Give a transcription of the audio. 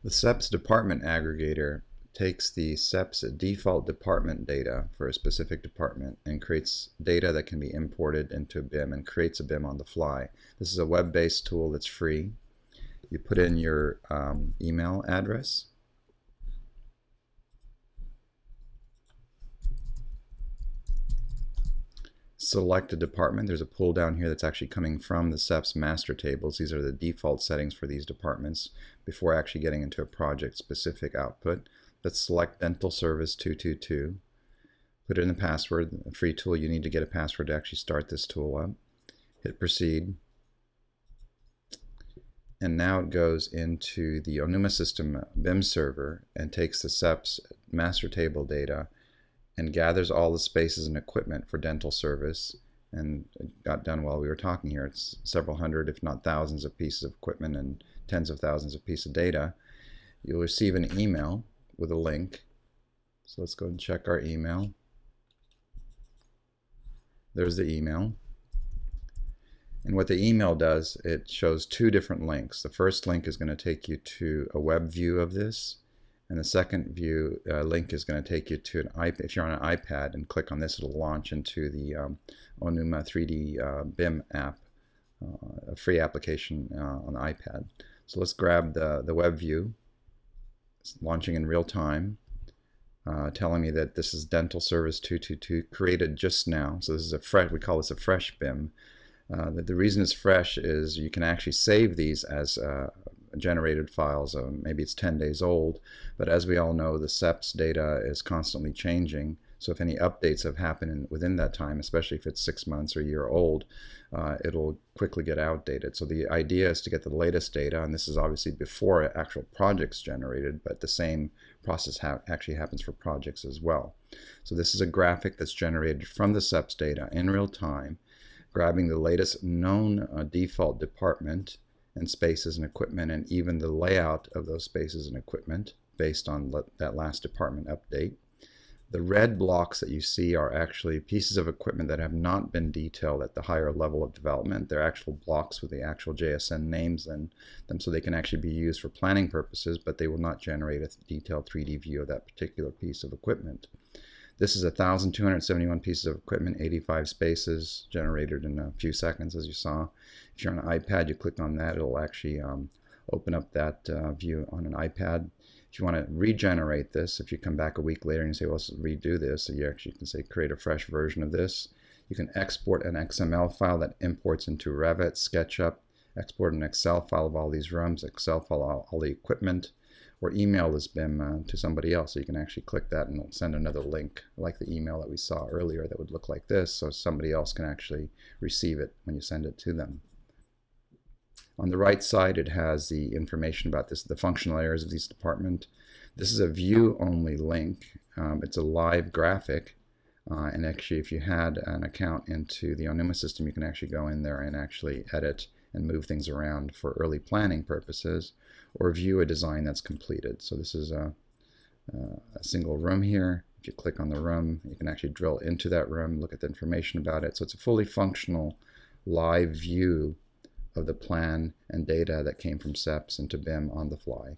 The SEPS department aggregator takes the SEPS default department data for a specific department and creates data that can be imported into a BIM and creates a BIM on the fly. This is a web-based tool that's free. You put in your email address. Select a department. There's a pull down here that's actually coming from the SEPS master tables. These are the default settings for these departments before actually getting into a project specific output. Let's select Dental Service 222. Put in the password. A free tool. You need to get a password to actually start this tool up. Hit proceed. And now it goes into the Onuma System BIM server and takes the SEPS master table data and gathers all the spaces and equipment for dental service. And it got done while we were talking here. It's several hundred, if not thousands, of pieces of equipment and tens of thousands of pieces of data. You'll receive an email with a link. So let's go and check our email. There's the email. And what the email does, it shows two different links. The first link is going to take you to a web view of this. And the second view link is going to take you to an iPad. If you're on an iPad and click on this, it'll launch into the Onuma 3D BIM app, a free application on the iPad. So let's grab the web view. It's launching in real time, telling me that this is Dental Service 222, created just now. So this is a fresh, we call this a fresh BIM. The reason it's fresh is you can actually save these as generated files. Maybe it's 10 days old, but as we all know, the SEPS data is constantly changing. So if any updates have happened within that time, especially if it's 6 months or a year old, it'll quickly get outdated. So the idea is to get the latest data, and this is obviously before actual projects generated, but the same process actually happens for projects as well. So this is a graphic that's generated from the SEPS data in real time, grabbing the latest known default department and spaces and equipment, and even the layout of those spaces and equipment based on that last department update. The red blocks that you see are actually pieces of equipment that have not been detailed at the higher level of development. They're actual blocks with the actual JSN names in them, so they can actually be used for planning purposes, but they will not generate a detailed 3D view of that particular piece of equipment. This is 1,271 pieces of equipment, 85 spaces, generated in a few seconds, as you saw. If you're on an iPad, you click on that, it'll actually open up that view on an iPad. If you want to regenerate this, if you come back a week later and you say, well, let's redo this, you actually can say create a fresh version of this. You can export an XML file that imports into Revit, SketchUp, export an Excel file of all these rooms, Excel file all the equipment, or email this BIM to somebody else. So you can actually click that and it'll send another link like the email that we saw earlier that would look like this, so somebody else can actually receive it when you send it to them. On the right side, it has the information about the functional areas of this department. This is a view-only link. It's a live graphic, and actually if you had an account into the Onuma system, you can actually go in there and actually edit and move things around for early planning purposes, or view a design that's completed. So this is a single room here. If you click on the room, you can actually drill into that room, look at the information about it. So it's a fully functional live view of the plan and data that came from SEPS into BIM on the fly.